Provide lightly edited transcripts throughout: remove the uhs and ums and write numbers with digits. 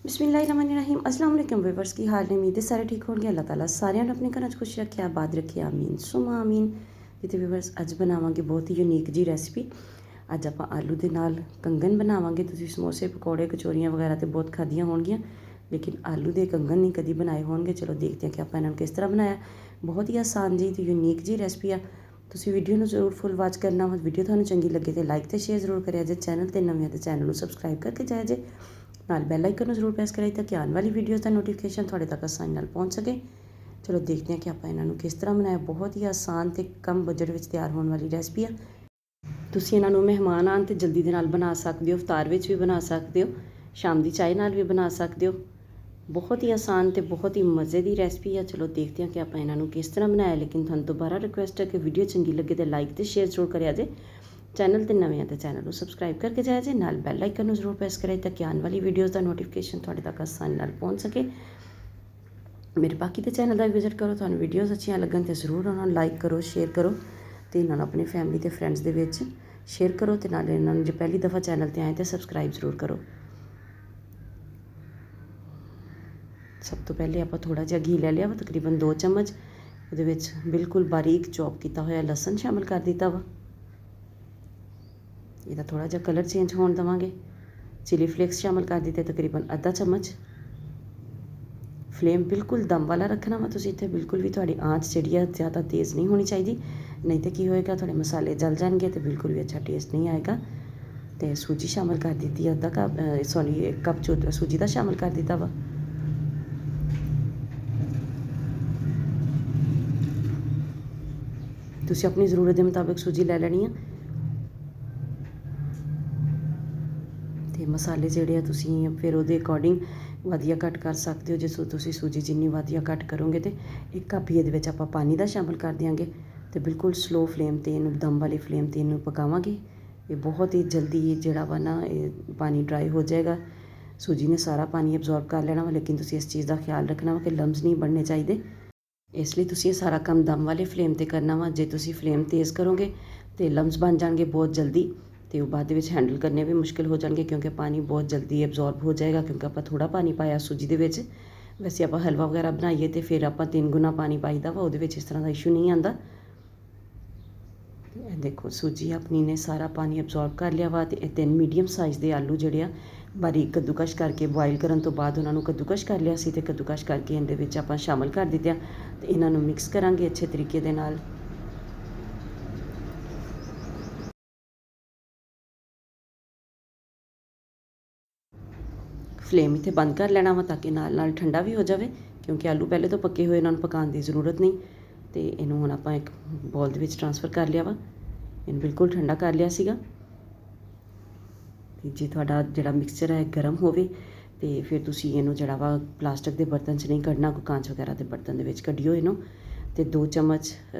बिस्मिल्लाहिर्रहमानिर्रहीम। अस्सलाम वालेकुम व्यूअर्स, की हाल ने? उम्मीद है सारे ठीक होंगे। अल्लाह ताला सारिਆਂ ਨੂੰ ਆਪਣੇ ਘਰਾਂ 'ਚ ਖੁਸ਼ ਰੱਖੇ, ਆਬਾਦ ਰੱਖੇ, ਆਮੀਨ ਸੁਮਾ ਆਮੀਨ। ਤੇ व्यूअर्स ਅੱਜ ਬਣਾਵਾਂਗੇ ਬਹੁਤ ਹੀ ਯੂਨੀਕ ਜੀ ਰੈਸਿਪੀ। ਅੱਜ ਆਪਾਂ ਆਲੂ ਦੇ ਨਾਲ ਕੰਗਣ ਬਣਾਵਾਂਗੇ। ਤੁਸੀਂ ਸਮੋਸੇ, ਪਕੌੜੇ, ਕਚੌਰੀਆਂ ਵਗੈਰਾ ਤੇ ਬਹੁਤ ਖਾਧੀਆਂ ਹੋਣਗੀਆਂ, ਲੇਕਿਨ ਆਲੂ ਦੇ ਕੰਗਣ ਨਹੀਂ ਕਦੀ ਬਣਾਏ ਹੋਣਗੇ। ਚਲੋ ਦੇਖਦੇ ਹਾਂ ਕਿ ਆਪਾਂ ਇਹਨਾਂ ਨੂੰ ਕਿਸ ਤਰ੍ਹਾਂ ਬਣਾਇਆ। ਬਹੁਤ ਹੀ ਆਸਾਨ ਜੀ ਤੇ ਯੂਨੀਕ ਜੀ ਰੈਸਿਪੀ ਆ। ਤੁਸੀਂ ਵੀਡੀਓ ਨੂੰ ਜ਼ਰੂਰ ਫੁੱਲ ਵਾਚ ਕਰਨਾ ਵਾ। ਵੀਡੀਓ ਤੁਹਾਨੂੰ ਚੰਗੀ ਲੱਗੇ ਤੇ ਲਾਈਕ ਤੇ ਸ਼ੇਅਰ ਜ਼ਰੂਰ ਕਰਿਆ ਜੇ। ਚੈਨਲ ਤੇ ਨਵੇਂ ਆ ਤੇ ਚੈਨਲ ਨੂੰ ਸਬਸਕ੍ਰਾਈਬ ਕਰਕੇ ਜਾਇਆ ਜੇ। ਨਾਲ ਬੈਲ ਆਈਕਨ ਨੂੰ ਜ਼ਰੂਰ ਪ੍ਰੈਸ ਕਰਾਈ ਤਾਂ ਕਿ ਆਉਣ ਵਾਲੀ ਵੀਡੀਓਜ਼ ਦਾ ਨੋਟੀਫਿਕੇਸ਼ਨ ਤੁਹਾਡੇ ਤੱਕ ਆਸਾਨੀ ਨਾਲ ਪਹੁੰਚ ਸਕੇ। ਚਲੋ ਦੇਖਦੇ ਹਾਂ ਕਿ ਆਪਾਂ ਇਹਨਾਂ ਨੂੰ ਕਿਸ ਤਰ੍ਹਾਂ ਬਣਾਇਆ। ਬਹੁਤ ਹੀ ਆਸਾਨ ਅਤੇ ਕਮ ਬਜਟ ਵਿੱਚ ਤਿਆਰ ਹੋਣ ਵਾਲੀ ਰੈਸਪੀ ਆ। ਤੁਸੀਂ ਇਹਨਾਂ ਨੂੰ ਮਹਿਮਾਨ ਆਉਣ 'ਤੇ ਜਲਦੀ ਦੇ ਨਾਲ ਬਣਾ ਸਕਦੇ ਹੋ। ਇਫਤਾਰ ਵਿੱਚ ਵੀ ਬਣਾ ਸਕਦੇ ਹੋ, ਸ਼ਾਮ ਦੀ ਚਾਹ ਨਾਲ ਵੀ ਬਣਾ ਸਕਦੇ ਹੋ। ਬਹੁਤ ਹੀ ਆਸਾਨ ਅਤੇ ਬਹੁਤ ਹੀ ਮਜ਼ੇ ਦੀ ਰੈਸਪੀ ਆ। ਚਲੋ ਦੇਖਦੇ ਹਾਂ ਕਿ ਆਪਾਂ ਇਹਨਾਂ ਨੂੰ ਕਿਸ ਤਰ੍ਹਾਂ ਬਣਾਇਆ। ਲੇਕਿਨ ਤੁਹਾਨੂੰ ਦੁਬਾਰਾ ਰਿਕੁਐਸਟ ਹੈ ਕਿ ਵੀਡੀਓ ਚੰਗੀ ਲੱਗੇ ਤਾਂ ਲਾਈਕ ਅਤੇ ਸ਼ੇਅਰ ਜ਼ਰੂਰ ਕਰਿਆ ਜੇ। ਚੈਨਲ 'ਤੇ ਨਵੇਂ ਆ ਤਾਂ ਚੈਨਲ ਨੂੰ ਸਬਸਕ੍ਰਾਈਬ ਕਰਕੇ ਜਾਇਆ ਜੇ। ਨਾਲ ਬੈਲ ਆਈਕਨ ਨੂੰ ਜ਼ਰੂਰ ਪ੍ਰੈਸ ਕਰਾਈ ਤਾਂ ਕਿ ਆਉਣ ਵਾਲੀ ਵੀਡੀਓਜ਼ ਦਾ ਨੋਟੀਫਿਕੇਸ਼ਨ ਤੁਹਾਡੇ ਤੱਕ ਆਸਾਨੀ ਨਾਲ ਪਹੁੰਚ ਸਕੇ। ਮੇਰੇ ਬਾਕੀ ਦੇ ਚੈਨਲ ਦਾ ਵੀ ਵਿਜ਼ਿਟ ਕਰੋ। ਤੁਹਾਨੂੰ ਵੀਡੀਓਜ਼ ਅੱਛੀਆਂ ਲੱਗਣ ਤਾਂ ਜ਼ਰੂਰ ਉਹਨਾਂ ਨੂੰ ਲਾਈਕ ਕਰੋ, ਸ਼ੇਅਰ ਕਰੋ ਅਤੇ ਇਹਨਾਂ ਨੂੰ ਆਪਣੀ ਫੈਮਿਲੀ ਅਤੇ ਫਰੈਂਡਸ ਦੇ ਵਿੱਚ ਸ਼ੇਅਰ ਕਰੋ। ਅਤੇ ਨਾਲ ਇਹਨਾਂ ਨੂੰ ਜੇ ਪਹਿਲੀ ਦਫਾ ਚੈਨਲ 'ਤੇ ਆਏ ਤਾਂ ਸਬਸਕ੍ਰਾਈਬ ਜ਼ਰੂਰ ਕਰੋ। ਸਭ ਤੋਂ ਪਹਿਲੇ ਆਪਾਂ ਥੋੜ੍ਹਾ ਜਿਹਾ ਘੀ ਲੈ ਲਿਆ ਵਾ, ਤਕਰੀਬਨ 2 ਚਮਚ। ਉਹਦੇ ਵਿੱਚ ਬਿਲਕੁਲ ਬਾਰੀਕ ਚੌਪ ਕੀਤਾ ਹੋਇਆ ਲਸਣ ਸ਼ਾਮਿਲ ਕਰ ਦਿੱਤਾ ਵਾ। ਇਹਦਾ ਥੋੜ੍ਹਾ ਜਿਹਾ ਕਲਰ ਚੇਂਜ ਹੋਣ ਦੇਵਾਂਗੇ। ਚਿਲੀ ਫਲੇਕਸ ਸ਼ਾਮਿਲ ਕਰ ਦਿੱਤੇ, ਤਕਰੀਬਨ ਅੱਧਾ ਚਮਚ। ਫਲੇਮ ਬਿਲਕੁਲ ਦਮ ਵਾਲਾ ਰੱਖਣਾ ਵਾ ਤੁਸੀਂ ਇੱਥੇ। ਬਿਲਕੁਲ ਵੀ ਤੁਹਾਡੀ ਆਂਚ ਜਿਹੜੀ ਆ ਜ਼ਿਆਦਾ ਤੇਜ਼ ਨਹੀਂ ਹੋਣੀ ਚਾਹੀਦੀ, ਨਹੀਂ ਤਾਂ ਕੀ ਹੋਏਗਾ, ਤੁਹਾਡੇ ਮਸਾਲੇ ਜਲ ਜਾਣਗੇ ਅਤੇ ਬਿਲਕੁਲ ਵੀ ਅੱਛਾ ਟੇਸਟ ਨਹੀਂ ਆਏਗਾ। ਅਤੇ ਸੂਜੀ ਸ਼ਾਮਿਲ ਕਰ ਦਿੱਤੀ, ਅੱਧਾ ਕੱਪ ਸੌਰੀ 1 ਕੱਪ ਸੂਜੀ ਦਾ ਸ਼ਾਮਿਲ ਕਰ ਦਿੱਤਾ ਵਾ। ਤੁਸੀਂ ਆਪਣੀ ਜ਼ਰੂਰਤ ਦੇ ਮੁਤਾਬਿਕ ਸੂਜੀ ਲੈ ਲੈਣੀ ਆ। ਅਤੇ ਮਸਾਲੇ ਜਿਹੜੇ ਆ ਤੁਸੀਂ ਫਿਰ ਉਹਦੇ ਅਕੋਰਡਿੰਗ ਵਧੀਆ ਘੱਟ ਕਰ ਸਕਦੇ ਹੋ। ਜੇ ਤੁਸੀਂ ਸੂਜੀ ਜਿੰਨੀ ਵਧੀਆ ਘੱਟ ਕਰੋਗੇ ਤਾਂ 1 ਕੱਪ ਹੀ ਇਹਦੇ ਵਿੱਚ ਆਪਾਂ ਪਾਣੀ ਦਾ ਸ਼ਾਮਿਲ ਕਰ ਦਿਆਂਗੇ। ਅਤੇ ਬਿਲਕੁਲ ਸਲੋ ਫਲੇਮ 'ਤੇ ਇਹਨੂੰ, ਦਮ ਵਾਲੀ ਫਲੇਮ 'ਤੇ ਇਹਨੂੰ ਪਕਾਵਾਂਗੇ। ਇਹ ਬਹੁਤ ਹੀ ਜਲਦੀ ਜਿਹੜਾ ਵਾ ਨਾ, ਇਹ ਪਾਣੀ ਡਰਾਈ ਹੋ ਜਾਏਗਾ। ਸੂਜੀ ਨੇ ਸਾਰਾ ਪਾਣੀ ਅਬਜ਼ੋਰਬ ਕਰ ਲੈਣਾ ਵਾ, ਲੇਕਿਨ ਤੁਸੀਂ ਇਸ ਚੀਜ਼ ਦਾ ਖਿਆਲ ਰੱਖਣਾ ਵਾ ਕਿ ਲਮਸ ਨਹੀਂ ਬਣਨੇ ਚਾਹੀਦੇ। ਇਸ ਲਈ ਤੁਸੀਂ ਇਹ ਸਾਰਾ ਕੰਮ ਦਮ ਵਾਲੇ ਫਲੇਮ 'ਤੇ ਕਰਨਾ ਵਾ। ਜੇ ਤੁਸੀਂ ਫਲੇਮ ਤੇਜ਼ ਕਰੋਗੇ ਤਾਂ ਲਮਸ ਬਣ ਜਾਣਗੇ ਬਹੁਤ ਜਲਦੀ, ਅਤੇ ਉਹ ਬਾਅਦ ਦੇ ਵਿੱਚ ਹੈਂਡਲ ਕਰਨੇ ਵੀ ਮੁਸ਼ਕਿਲ ਹੋ ਜਾਣਗੇ, ਕਿਉਂਕਿ ਪਾਣੀ ਬਹੁਤ ਜਲਦੀ ਅਬਜ਼ੋਰਬ ਹੋ ਜਾਏਗਾ, ਕਿਉਂਕਿ ਆਪਾਂ ਥੋੜ੍ਹਾ ਪਾਣੀ ਪਾਇਆ ਸੂਜੀ ਦੇ ਵਿੱਚ। ਵੈਸੇ ਆਪਾਂ ਹਲਵਾ ਵਗੈਰਾ ਬਣਾਈਏ ਤਾਂ ਫਿਰ ਆਪਾਂ 3 ਗੁਣਾ ਪਾਣੀ ਪਾਈਦਾ ਵਾ, ਉਹਦੇ ਵਿੱਚ ਇਸ ਤਰ੍ਹਾਂ ਦਾ ਇਸ਼ੂ ਨਹੀਂ ਆਉਂਦਾ। ਇਹ ਦੇਖੋ ਸੂਜੀ ਆਪਣੀ ਨੇ ਸਾਰਾ ਪਾਣੀ ਅਬਜ਼ੋਰਬ ਕਰ ਲਿਆ ਵਾ। ਅਤੇ ਇਹ 3 ਮੀਡੀਅਮ ਸਾਈਜ਼ ਦੇ ਆਲੂ ਜਿਹੜੇ ਆ ਬਾਰੀਕ ਕੱਦੂਕਸ਼ ਕਰਕੇ, ਬੋਆਇਲ ਕਰਨ ਤੋਂ ਬਾਅਦ ਉਹਨਾਂ ਨੂੰ ਕੱਦੂਕਸ਼ ਕਰ ਲਿਆ ਸੀ, ਅਤੇ ਕੱਦੂਕਸ਼ ਕਰਕੇ ਇਹਦੇ ਵਿੱਚ ਆਪਾਂ ਸ਼ਾਮਿਲ ਕਰ ਦਿੱਤੇ ਆ। ਅਤੇ ਇਹਨਾਂ ਨੂੰ ਮਿਕਸ ਕਰਾਂਗੇ ਅੱਛੇ ਤਰੀਕੇ ਦੇ ਨਾਲ। ਫਲੇਮ ਇੱਥੇ ਬੰਦ ਕਰ ਲੈਣਾ ਵਾ ਤਾਂ ਕਿ ਨਾਲ ਨਾਲ ਠੰਡਾ ਵੀ ਹੋ ਜਾਵੇ, ਕਿਉਂਕਿ ਆਲੂ ਪਹਿਲੇ ਤੋਂ ਪੱਕੇ ਹੋਏ, ਇਹਨਾਂ ਨੂੰ ਪਕਾਉਣ ਦੀ ਜ਼ਰੂਰਤ ਨਹੀਂ। ਅਤੇ ਇਹਨੂੰ ਹੁਣ ਆਪਾਂ ਇੱਕ ਬੋਲ ਦੇ ਵਿੱਚ ਟਰਾਂਸਫਰ ਕਰ ਲਿਆ ਵਾ। ਇਹਨੂੰ ਬਿਲਕੁਲ ਠੰਡਾ ਕਰ ਲਿਆ ਸੀਗਾ। ਅਤੇ ਜੇ ਤੁਹਾਡਾ ਜਿਹੜਾ ਮਿਕਸਚਰ ਹੈ ਗਰਮ ਹੋਵੇ ਅਤੇ ਫਿਰ ਤੁਸੀਂ ਇਹਨੂੰ ਜਿਹੜਾ ਵਾ ਪਲਾਸਟਿਕ ਦੇ ਬਰਤਨ 'ਚ ਨਹੀਂ ਕੱਢਣਾ, ਕੋਈ ਕਾਂਚ ਵਗੈਰਾ ਦੇ ਬਰਤਨ ਦੇ ਵਿੱਚ ਕੱਢਿਓ ਇਹਨੂੰ। ਅਤੇ 3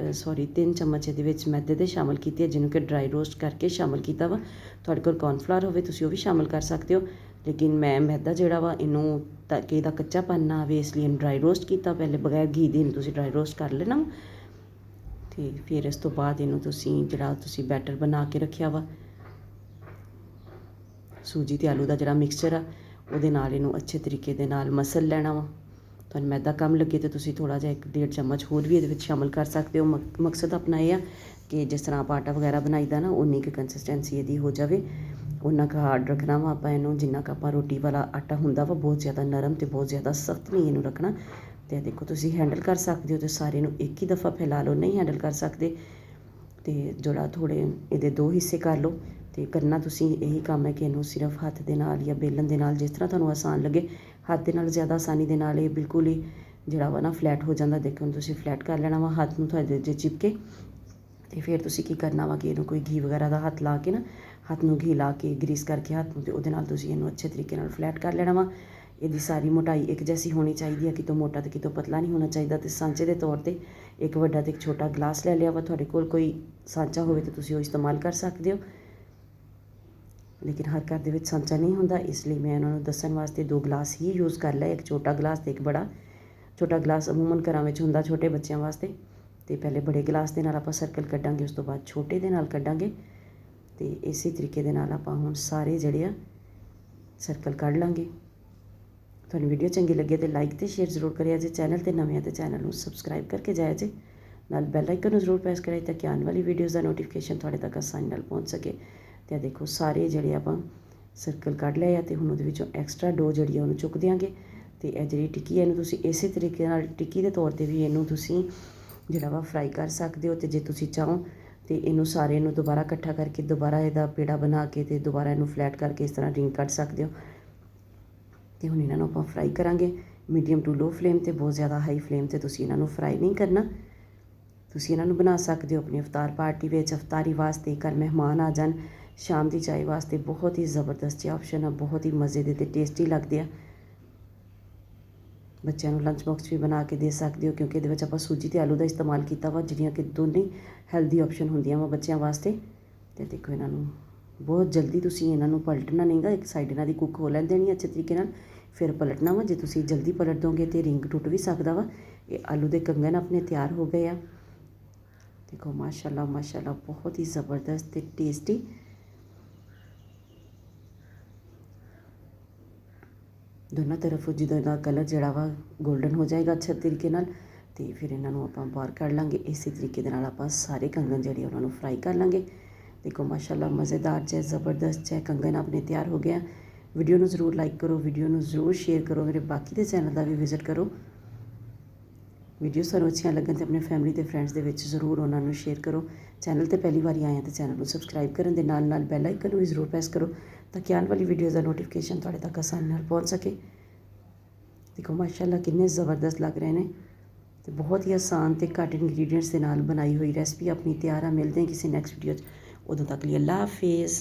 ਚਮਚ ਇਹਦੇ ਵਿੱਚ ਮੈਦੇ ਦੇ ਸ਼ਾਮਿਲ ਕੀਤੇ, ਜਿਹਨੂੰ ਕਿ ਡਰਾਈ ਰੋਸਟ ਕਰਕੇ ਸ਼ਾਮਿਲ ਕੀਤਾ ਵਾ। ਤੁਹਾਡੇ ਕੋਲ ਕੌਰਨਫਲਾਵਰ ਹੋਵੇ ਤੁਸੀਂ ਉਹ ਵੀ ਸ਼ਾਮਿਲ ਕਰ ਸਕਦੇ ਹੋ, ਲੇਕਿਨ ਮੈਂ ਮੈਦਾ ਜਿਹੜਾ ਵਾ ਇਹਨੂੰ ਤਾਂ ਕਿ ਇਹਦਾ ਕੱਚਾਪਨ ਨਾ ਆਵੇ, ਇਸ ਲਈ ਇਹਨੂੰ ਡਰਾਈ ਰੋਸਟ ਕੀਤਾ ਪਹਿਲੇ, ਬਗੈਰ ਘੀ ਦੇ ਇਹਨੂੰ ਤੁਸੀਂ ਡਰਾਈ ਰੋਸਟ ਕਰ ਲੈਣਾ। ਅਤੇ ਫਿਰ ਇਸ ਤੋਂ ਬਾਅਦ ਇਹਨੂੰ ਤੁਸੀਂ ਬੈਟਰ ਬਣਾ ਕੇ ਰੱਖਿਆ ਵਾ ਸੂਜੀ ਅਤੇ ਆਲੂ ਦਾ ਜਿਹੜਾ ਮਿਕਸਚਰ ਆ, ਉਹਦੇ ਨਾਲ ਇਹਨੂੰ ਅੱਛੇ ਤਰੀਕੇ ਦੇ ਨਾਲ ਮਸਲ ਲੈਣਾ ਵਾ। ਤੁਹਾਨੂੰ ਮੈਦਾ ਕਮ ਲੱਗੇ ਤਾਂ ਤੁਸੀਂ ਥੋੜ੍ਹਾ ਜਿਹਾ 1-1.5 ਚਮਚ ਹੋਰ ਵੀ ਇਹਦੇ ਵਿੱਚ ਸ਼ਾਮਿਲ ਕਰ ਸਕਦੇ ਹੋ। ਮਕਸਦ ਆਪਣਾ ਇਹ ਆ ਕਿ ਜਿਸ ਤਰ੍ਹਾਂ ਆਪਾਂ ਆਟਾ ਵਗੈਰਾ ਬਣਾਈਦਾ ਨਾ, ਉਨੀ ਕੁ ਕੰਸਿਸਟੈਂਸੀ ਇਹਦੀ ਹੋ ਜਾਵੇ। ਉਨਾ ਕੁ ਹਾਰਡ ਰੱਖਣਾ ਵਾ ਆਪਾਂ ਇਹਨੂੰ, ਜਿੰਨਾ ਕੁ ਆਪਾਂ ਰੋਟੀ ਵਾਲਾ ਆਟਾ ਹੁੰਦਾ ਵਾ, ਬਹੁਤ ਜ਼ਿਆਦਾ ਨਰਮ ਅਤੇ ਬਹੁਤ ਜ਼ਿਆਦਾ ਸਖਤ ਨਹੀਂ ਇਹਨੂੰ ਰੱਖਣਾ। ਅਤੇ ਦੇਖੋ ਤੁਸੀਂ ਹੈਂਡਲ ਕਰ ਸਕਦੇ ਹੋ, ਅਤੇ ਸਾਰੇ ਨੂੰ ਇੱਕ ਹੀ ਦਫਾ ਫੈਲਾ ਲਓ। ਨਹੀਂ ਹੈਂਡਲ ਕਰ ਸਕਦੇ ਅਤੇ ਜਿਹੜਾ ਥੋੜ੍ਹੇ ਇਹਦੇ 2 ਹਿੱਸੇ ਕਰ ਲਓ। ਅਤੇ ਕਰਨਾ ਤੁਸੀਂ ਇਹੀ ਕੰਮ ਹੈ ਕਿ ਇਹਨੂੰ ਸਿਰਫ ਹੱਥ ਦੇ ਨਾਲ ਜਾਂ ਬੇਲਣ ਦੇ ਨਾਲ, ਜਿਸ ਤਰ੍ਹਾਂ ਤੁਹਾਨੂੰ ਆਸਾਨ ਲੱਗੇ। ਹੱਥ ਦੇ ਨਾਲ ਜ਼ਿਆਦਾ ਆਸਾਨੀ ਦੇ ਨਾਲ ਇਹ ਬਿਲਕੁਲ ਹੀ ਜਿਹੜਾ ਵਾ ਨਾ ਫਲੈਟ ਹੋ ਜਾਂਦਾ। ਦੇਖੋ ਤੁਸੀਂ ਫਲੈਟ ਕਰ ਲੈਣਾ ਵਾ ਹੱਥ ਨੂੰ ਤੁਹਾਡੇ ਜੇ ਚਿਪਕੇ। ਅਤੇ ਫਿਰ ਤੁਸੀਂ ਕੀ ਕਰਨਾ ਵਾ ਕਿ ਇਹਨੂੰ ਕੋਈ ਘੀ ਵਗੈਰਾ ਦਾ ਹੱਥ ਲਾ ਕੇ ਨਾ, ਹੱਥ ਨੂੰ ਘੀ ਲਾ ਕੇ ਗਰੀਸ ਕਰਕੇ ਹੱਥ ਨੂੰ, ਅਤੇ ਉਹਦੇ ਨਾਲ ਤੁਸੀਂ ਇਹਨੂੰ ਅੱਛੇ ਤਰੀਕੇ ਨਾਲ ਫਲੈਟ ਕਰ ਲੈਣਾ ਵਾ। ਇਹਦੀ ਸਾਰੀ ਮੋਟਾਈ ਇੱਕ ਜੈਸੀ ਹੋਣੀ ਚਾਹੀਦੀ ਹੈ, ਕਿਤੋਂ ਮੋਟਾ ਅਤੇ ਕਿਤੋਂ ਪਤਲਾ ਨਹੀਂ ਹੋਣਾ ਚਾਹੀਦਾ। ਅਤੇ ਸਾਂਚੇ ਦੇ ਤੌਰ 'ਤੇ ਇੱਕ ਵੱਡਾ ਅਤੇ ਇੱਕ ਛੋਟਾ ਗਲਾਸ ਲੈ ਲਿਆ ਵਾ। ਤੁਹਾਡੇ ਕੋਲ ਕੋਈ ਸਾਂਚਾ ਹੋਵੇ ਤਾਂ ਤੁਸੀਂ ਉਹ ਇਸਤੇਮਾਲ ਕਰ ਸਕਦੇ ਹੋ, ਲੇਕਿਨ ਹਰ ਘਰ ਦੇ ਵਿੱਚ ਸਾਂਚਾ ਨਹੀਂ ਹੁੰਦਾ, ਇਸ ਲਈ ਮੈਂ ਇਹਨਾਂ ਨੂੰ ਦੱਸਣ ਵਾਸਤੇ 2 ਗਲਾਸ ਹੀ ਯੂਜ਼ ਕਰ ਲਿਆ। ਇੱਕ ਛੋਟਾ ਗਲਾਸ ਅਤੇ ਇੱਕ ਬੜਾ। ਛੋਟਾ ਗਲਾਸ ਅਮੂਮਨ ਘਰਾਂ ਵਿੱਚ ਹੁੰਦਾ ਛੋਟੇ ਬੱਚਿਆਂ ਵਾਸਤੇ। ਅਤੇ ਪਹਿਲੇ ਬੜੇ ਗਲਾਸ ਦੇ ਨਾਲ ਆਪਾਂ ਸਰਕਲ ਕੱਢਾਂਗੇ, ਉਸ ਤੋਂ ਬਾਅਦ ਛੋਟੇ ਦੇ ਨਾਲ ਕੱਢਾਂਗੇ। ਅਤੇ ਇਸੇ ਤਰੀਕੇ ਦੇ ਨਾਲ ਆਪਾਂ ਹੁਣ ਸਾਰੇ ਜਿਹੜੇ ਆ ਸਰਕਲ ਕੱਢ ਲਾਂਗੇ। ਤੁਹਾਨੂੰ ਵੀਡੀਓ ਚੰਗੀ ਲੱਗੇ ਤੇ ਲਾਈਕ ਤੇ ਸ਼ੇਅਰ ਜ਼ਰੂਰ ਕਰਿਆ ਜੇ। ਚੈਨਲ ਤੇ ਨਵੇਂ ਆ ਤੇ ਚੈਨਲ ਨੂੰ ਸਬਸਕ੍ਰਾਈਬ ਕਰਕੇ ਜਾਇਆ ਜੇ। ਨਾਲ ਬੈਲ ਆਈਕਨ ਨੂੰ ਜ਼ਰੂਰ ਪ੍ਰੈਸ ਕਰਿਆ ਤਾਂ ਕਿ ਆਉਣ ਵਾਲੀ ਵੀਡੀਓਜ਼ ਦਾ ਨੋਟੀਫਿਕੇਸ਼ਨ ਤੁਹਾਡੇ ਤੱਕ ਆਸਾਨੀ ਨਾਲ ਪਹੁੰਚ ਸਕੇ। ਤੇ ਦੇਖੋ ਸਾਰੇ ਜਿਹੜੇ ਆਪਾਂ ਸਰਕਲ ਕੱਢ ਲਏ ਆ ਤੇ ਹੁਣ ਉਹਦੇ ਵਿੱਚੋਂ ਐਕਸਟਰਾ ਡੋ ਜਿਹੜੀ ਆ ਉਹਨੂੰ ਚੁੱਕ ਦਿਆਂਗੇ। ਤੇ ਇਹ ਜਿਹੜੀ ਟਿੱਕੀ ਇਹਨੂੰ ਤੁਸੀਂ ਇਸੇ ਤਰੀਕੇ ਨਾਲ ਟਿੱਕੀ ਦੇ ਤੌਰ ਤੇ ਵੀ ਇਹਨੂੰ ਤੁਸੀਂ ਜਿਹੜਾ ਵਾ ਫਰਾਈ ਕਰ ਸਕਦੇ ਹੋ। ਤੇ ਜੇ ਤੁਸੀਂ ਚਾਹੋ ਤੇ ਇਹਨੂੰ ਸਾਰੇ ਨੂੰ ਦੁਬਾਰਾ ਇਕੱਠਾ ਕਰਕੇ ਦੁਬਾਰਾ ਇਹਦਾ ਪੇੜਾ ਬਣਾ ਕੇ ਤੇ ਦੁਬਾਰਾ ਇਹਨੂੰ ਫਲੈਟ ਕਰਕੇ ਇਸ ਤਰ੍ਹਾਂ ਰਿੰਗ ਕੱਢ ਸਕਦੇ ਹੋ। ਤੇ ਹੁਣ ਇਹਨਾਂ ਨੂੰ ਆਪਾਂ ਫਰਾਈ ਕਰਾਂਗੇ ਮੀਡੀਅਮ ਟੂ ਲੋ ਫਲੇਮ ਤੇ। ਬਹੁਤ ਜ਼ਿਆਦਾ ਹਾਈ ਫਲੇਮ ਤੇ ਤੁਸੀਂ ਇਹਨਾਂ ਨੂੰ ਫਰਾਈ ਨਹੀਂ ਕਰਨਾ। ਤੁਸੀਂ ਇਹਨਾਂ ਨੂੰ ਬਣਾ ਸਕਦੇ ਹੋ ਆਪਣੀ ਇਫਤਾਰ ਪਾਰਟੀ ਵਿੱਚ, ਇਫਤਾਰੀ ਵਾਸਤੇ, ਘਰ ਮਹਿਮਾਨ ਆ ਜਾਣ, ਸ਼ਾਮ ਦੀ ਚਾय ਵਾਸਤੇ ਬਹੁਤ ਹੀ ਜ਼ਬਰਦਸਤ ਜਿਹਾ ਆਪਸ਼ਨ ਆ। ਬਹੁਤ ਹੀ ਮਜ਼ੇ ਦੇ ਤੇ ਟੇਸਟੀ ਲੱਗਦੇ ਆ। ਬੱਚਿਆਂ ਨੂੰ ਲੰਚ ਬਾਕਸ ਵੀ ਬਣਾ ਕੇ ਦੇ ਸਕਦੇ ਹੋ ਕਿਉਂਕਿ ਇਹਦੇ ਵਿੱਚ ਆਪਾਂ ਸੂਜੀ ਤੇ ਆਲੂ ਦਾ ਇਸਤੇਮਾਲ ਕੀਤਾ ਵਾ, ਜਿਹੜੀਆਂ ਕਿ ਦੋਨੇ ਹੈਲਦੀ ਆਪਸ਼ਨ ਹੁੰਦੀਆਂ ਵਾ ਬੱਚਿਆਂ ਵਾਸਤੇ। ਤੇ ਦੇਖੋ ਇਹਨਾਂ ਨੂੰ ਬਹੁਤ ਜਲਦੀ ਤੁਸੀਂ ਇਹਨਾਂ ਨੂੰ ਪਲਟਣਾ ਨਹੀਂਗਾ, ਇੱਕ ਸਾਈਡ ਇਹਨਾਂ ਦੀ ਕੁੱਕ ਹੋ ਲੈਣ ਦੇਣੀ ਅੱਛੇ ਤਰੀਕੇ ਨਾਲ, ਫਿਰ ਪਲਟਣਾ ਵਾ। ਜੇ ਤੁਸੀਂ ਜਲਦੀ ਪਲਟ ਦੋਗੇ ਤੇ ਰਿੰਗ ਟੁੱਟ ਵੀ ਸਕਦਾ ਵਾ। ਇਹ ਆਲੂ ਦੇ ਕੰਗਣ ਆਪਣੇ ਤਿਆਰ ਹੋ ਗਏ ਆ। ਦੇਖੋ ਮਾਸ਼ਾਅੱਲਾ ਮਾਸ਼ਾਅੱਲਾ ਬਹੁਤ ਹੀ ਜ਼ਬਰਦਸਤ ਤੇ ਟੇਸਟੀ। ਦੋਨਾਂ ਤਰਫ ਜਦੋਂ ਇਹਦਾ ਕਲਰ ਜਿਹੜਾ ਵਾ ਗੋਲਡਨ ਹੋ ਜਾਏਗਾ ਅੱਛੇ ਤਰੀਕੇ ਨਾਲ ਤੇ ਫਿਰ ਇਹਨਾਂ ਨੂੰ ਆਪਾਂ ਬਾਹਰ ਕੱਢ ਲਾਂਗੇ। ਇਸੇ ਤਰੀਕੇ ਦੇ ਨਾਲ ਆਪਾਂ ਸਾਰੇ ਕੰਗਣ ਜਿਹੜੇ ਉਹਨਾਂ ਨੂੰ ਫਰਾਈ ਕਰ ਲਾਂਗੇ। ਦੇਖੋ ਮਾਸ਼ਾਅੱਲਾ ਮਜ਼ੇਦਾਰ ਜਿਹਾ ਜ਼ਬਰਦਸਤ ਜਿਹਾ ਕੰਗਣ ਆਪਣੇ ਤਿਆਰ ਹੋ ਗਿਆ। ਵੀਡੀਓ ਨੂੰ ਜ਼ਰੂਰ ਲਾਈਕ ਕਰੋ, ਵੀਡੀਓ ਨੂੰ ਜ਼ਰੂਰ ਸ਼ੇਅਰ ਕਰੋ, ਮੇਰੇ ਬਾਕੀ ਦੇ ਚੈਨਲ ਦਾ ਵੀ ਵਿਜ਼ਿਟ ਕਰੋ। ਵੀਡੀਓ ਸਾਨੂੰ ਅੱਛੀਆਂ ਲੱਗਣ ਤੇ ਆਪਣੇ ਫੈਮਿਲੀ ਤੇ ਫਰੈਂਡਸ ਦੇ ਵਿੱਚ ਜ਼ਰੂਰ ਉਹਨਾਂ ਨੂੰ ਸ਼ੇਅਰ ਕਰੋ। ਚੈਨਲ ਤੇ ਪਹਿਲੀ ਵਾਰੀ ਆਏ ਆ ਤੇ ਚੈਨਲ ਨੂੰ ਸਬਸਕ੍ਰਾਈਬ ਕਰਨ ਦੇ ਨਾਲ ਨਾਲ ਬੈਲ ਆਈਕਨ ਨੂੰ ਵੀ ਜ਼ਰੂਰ ਪ੍ਰੈਸ ਕਰੋ ਤਾਂ ਕਿ ਆਉਣ ਵਾਲੀ ਵੀਡੀਓਜ਼ ਦਾ ਨੋਟੀਫਿਕੇਸ਼ਨ ਤੁਹਾਡੇ ਤੱਕ ਆਸਾਨੀ ਨਾਲ ਪਹੁੰਚ ਸਕੇ। ਦੇਖੋ ਮਾਸ਼ਾਅੱਲਾ ਕਿੰਨੇ ਜ਼ਬਰਦਸਤ ਲੱਗ ਰਹੇ ਨੇ ਤੇ ਬਹੁਤ ਹੀ ਆਸਾਨ ਤੇ ਘੱਟ ਇੰਗਰੀਡੀਐਂਟਸ ਦੇ ਨਾਲ ਬਣਾਈ ਹੋਈ ਰੈਸਪੀ ਆਪਣੀ ਤਿਆਰ ਆ। ਮਿਲਦੇ ਹਾਂ ਕਿਸੇ ਨੈਕਸਟ ਵੀਡੀਓ 'ਚ, ਉਦੋਂ ਤੱਕ ਲਈ ਅੱਲਾ ਹਾਫਿਜ਼।